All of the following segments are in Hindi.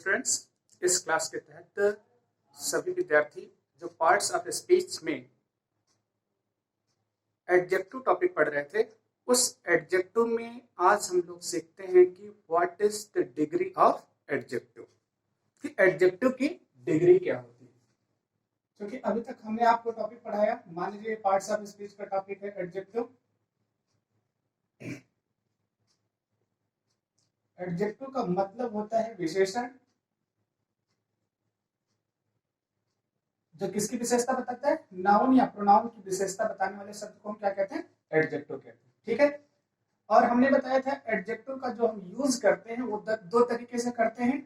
स्टूडेंट्स, इस क्लास के तहत सभी विद्यार्थी जो पार्ट्स ऑफ स्पीच में एडजेक्टिव टॉपिक पढ़ रहे थे, उस एडजेक्टिव में आज हम लोग सीखते हैं कि what is the degree of adjective, कि एडजेक्टिव की डिग्री क्या होती है। क्योंकि अभी तक हमने आपको टॉपिक पढ़ाया, मान लीजिए पार्ट्स ऑफ स्पीच का टॉपिक है एडजेक्टिव। एडजेक्टिव का मतलब होता है विशेषण, जो किसकी विशेषता बताता है, नाउन या प्रोनाउन की विशेषता बताने वाले शब्द को हम क्या कहते हैं, एडजेक्टिव कहते हैं। ठीक है, और हमने बताया था एडजेक्टिव का जो हम यूज करते हैं वो दो तरीके से करते हैं।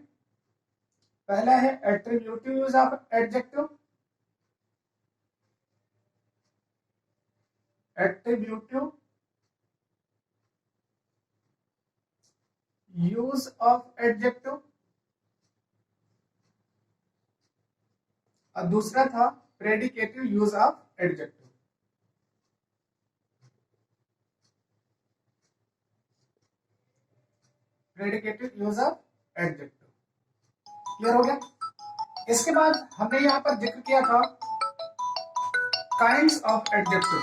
पहला है attributive use of adjective, attributive use of adjective, और दूसरा था predicative use of adjective. Predicative use of adjective clear हो गया। इसके बाद हमने यहां पर जिक्र किया था काइंड्स ऑफ एडजेक्टिव।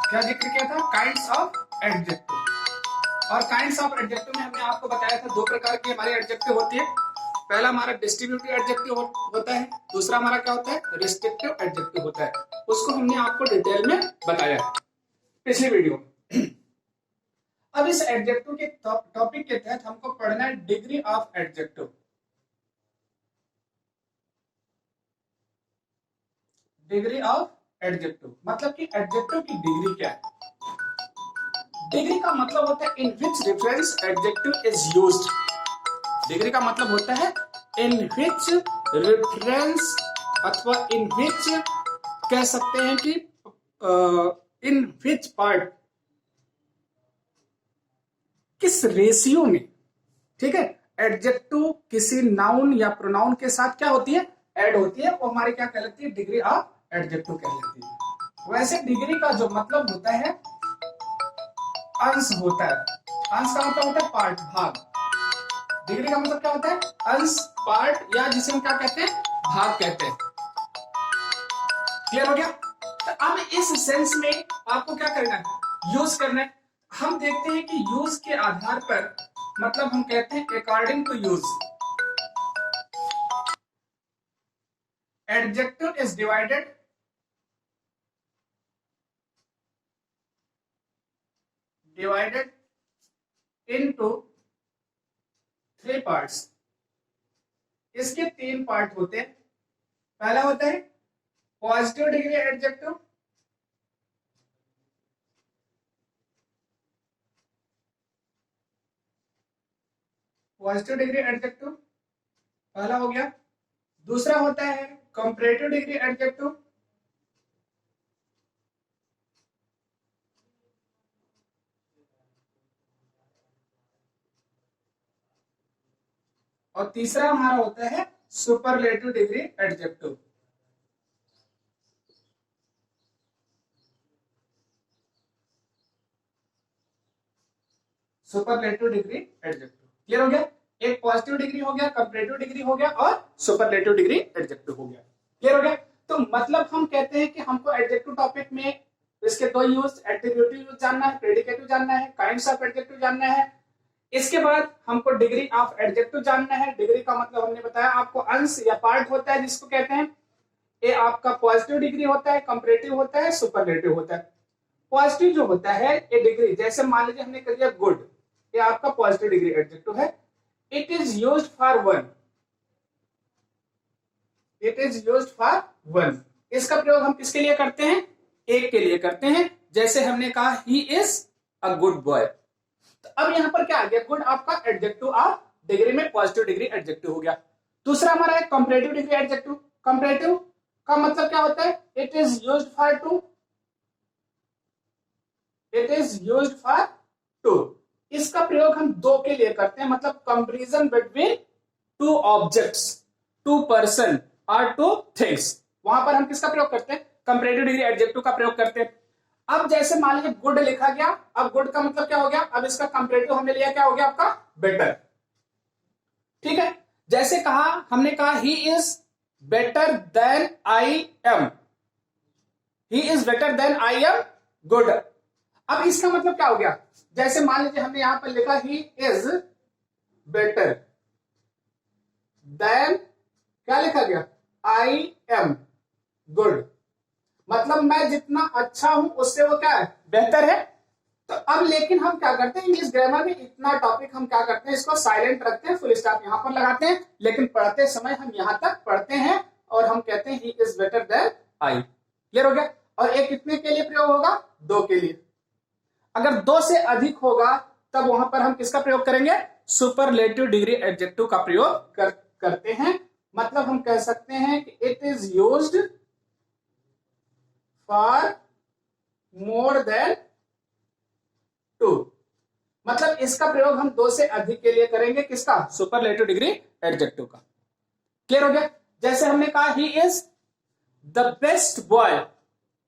क्या जिक्र किया था, काइंड्स ऑफ एडजेक्टिव। और काइंड्स ऑफ एडजेक्टिव में हमने आपको बताया था दो प्रकार की हमारी एडजेक्टिव होती है। पहला हमारा डिस्ट्रीब्यूटिव एडजेक्टिव होता है, दूसरा हमारा क्या होता है, रिस्ट्रिक्टिव एडजेक्टिव होता है। उसको हमने आपको डिटेल में बताया है पिछली वीडियो में। अब इस एडजेक्टिव के टॉपिक के तहत हमको पढ़ना है degree of adjective. Degree of adjective मतलब कि एडजेक्टिव की डिग्री क्या है। डिग्री का मतलब होता है in which reference adjective is used. Degree का मतलब होता है इन विच रेफरेंस, अथवा इन विच कह सकते हैं कि इन विच पार्ट, किस रेशियो में, ठीक है, एडजेक्टिव किसी नाउन या प्रोनाउन के साथ क्या होती है, ऐड होती है, वो हमारी क्या कहलाती है, डिग्री ऑफ एडजेक्टिव कहलाती है। वैसे डिग्री का जो मतलब होता है अंश होता है। अंश का मतलब होता है पार्ट, भाग। डिग्री का मतलब क्या होता है, अंश, पार्ट, या जिसे हम क्या कहते हैं, भाग कहते हैं। क्लियर हो गया। तो अब इस सेंस में आपको क्या करना है, यूज करना है। हम देखते हैं कि यूज के आधार पर, मतलब हम कहते हैं according to use, adjective is divided into 3 parts. इसके 3 पार्ट होते हैं। पहला होता है positive degree adjective, positive degree adjective पहला हो गया। दूसरा होता है कंपैरेटिव डिग्री एडजेक्टिव, और तीसरा हमारा होता है superlative degree adjective. Superlative degree adjective clear हो गया। एक पॉजिटिव डिग्री हो गया, कंपैरेटिव डिग्री हो गया, और सुपरलेटिव डिग्री एडजेक्टिव हो गया। क्लियर हो गया। तो मतलब हम कहते हैं कि हमको एडजेक्टिव टॉपिक में इसके दो यूज, एट्रीब्यूटिव यूज जानना है, प्रेडिकेटिव जानना है, काइंड्स ऑफ एडजेक्टिव जानना है। इसके बाद हमको डिग्री ऑफ एडजेक्टिव जानना है। डिग्री का मतलब हमने बताया आपको अंश या पार्ट होता है, जिसको कहते हैं, ये आपका पॉजिटिव डिग्री होता है, कंपैरेटिव होता है, सुपरलेटिव होता है। पॉजिटिव जो होता है ये डिग्री, जैसे मान लीजिए हमने कर दिया गुड, ये आपका पॉजिटिव डिग्री एडजेक्टिव है। It is used for one, it is used for one. इसका प्रयोग हम किसके लिए करते हैं, एक के लिए करते हैं। जैसे हमने कहा he is a good boy. तो अब यहां पर क्या आ गया, गुड आपका एडजेक्टिव ऑफ डिग्री में पॉजिटिव डिग्री एडजेक्टिव हो गया। दूसरा हमारा है कंपैरेटिव डिग्री एडजेक्टिव। कंपैरेटिव का मतलब क्या होता है, it is used for two, it is used for two. इसका प्रयोग हम दो के लिए करते हैं, मतलब comparison between two objects, two person और टू थिंग्स। वहां पर हम किसका प्रयोग करते हैं, कंपैरेटिव डिग्री एडजेक्टिव का प्रयोग करते हैं। अब जैसे मान लीजिए गुड लिखा गया, अब गुड का मतलब क्या हो गया, अब इसका कंपैरेटिव हमने लिया, क्या हो गया आपका, बेटर। ठीक है, जैसे कहा हमने कहा he is better than I am, he is better than I am good. अब इसका मतलब क्या हो गया, जैसे मान लीजिए हमने यहां पर लिखा ही इज बेटर देन, क्या लिखा गया, आई एम गुड, मतलब मैं जितना अच्छा हूं उससे वो क्या है, बेहतर है। तो अब लेकिन हम क्या करते हैं, इंग्लिश ग्रामर में इतना टॉपिक हम क्या करते हैं, इसको साइलेंट रखते हैं, फुल स्टॉप यहां पर लगाते हैं, लेकिन पढ़ते समय हम यहां तक पढ़ते हैं और हम कहते हैं he is better than I. Clear हो गया। और एक कितने के लिए प्रयोग होगा, दो के लिए। अगर दो से अधिक होगा तब वहां पर हम किसका प्रयोग करेंगे, सुपरलेटिव डिग्री एडजेक्टिव का प्रयोग करते हैं। मतलब हम कह सकते हैं कि it is used for more than two, मतलब इसका प्रयोग हम दो से अधिक के लिए करेंगे, किसका, सुपरलेटिव डिग्री एडजेक्टिव का। क्लियर हो गया। जैसे हमने कहा he is the best boy,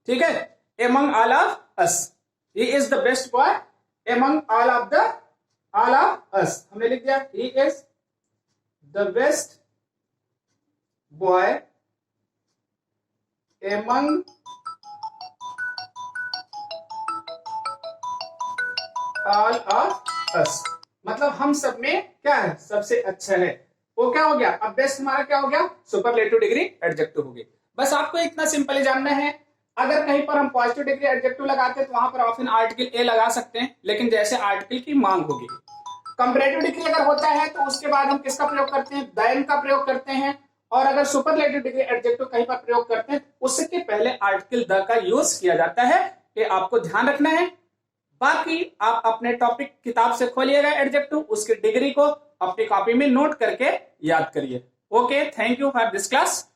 ठीक है, among all of us, he is the best boy among all of us, हमने लिख दिया he is the best boy among all of us, मतलब हम सब में क्या है, सबसे अच्छा है, वो क्या हो गया, अब बेस्ट हमारा क्या हो गया, सुपरलेटिव डिग्री एडजेक्टिव हो गई। बस आपको इतना सिंपल ही जानना है। अगर कहीं पर हम पॉजिटिव डिग्री एडजेक्टिव लगाते हैं तो वहां पर ऑप्शन आर्टिकल ए लगा सकते हैं, लेकिन जैसे आर्टिकल की मांग होगी। कंपैरेटिव डिग्री अगर होता है तो उसके बाद हम किसका प्रयोग करते हैं, देन का प्रयोग करते हैं। और अगर सुपरलेटिव डिग्री एडजेक्टिव कहीं पर प्रयोग करते हैं उसके पहले आर्टिकल द का यूज किया जाता है, ये आपको ध्यान रखना है। बाकी आप अपने टॉपिक किताब से खोलिएगा एडजेक्टिव, उसकी डिग्री को अपनी कॉपी में नोट करके याद करिए। Okay, thank you for this class.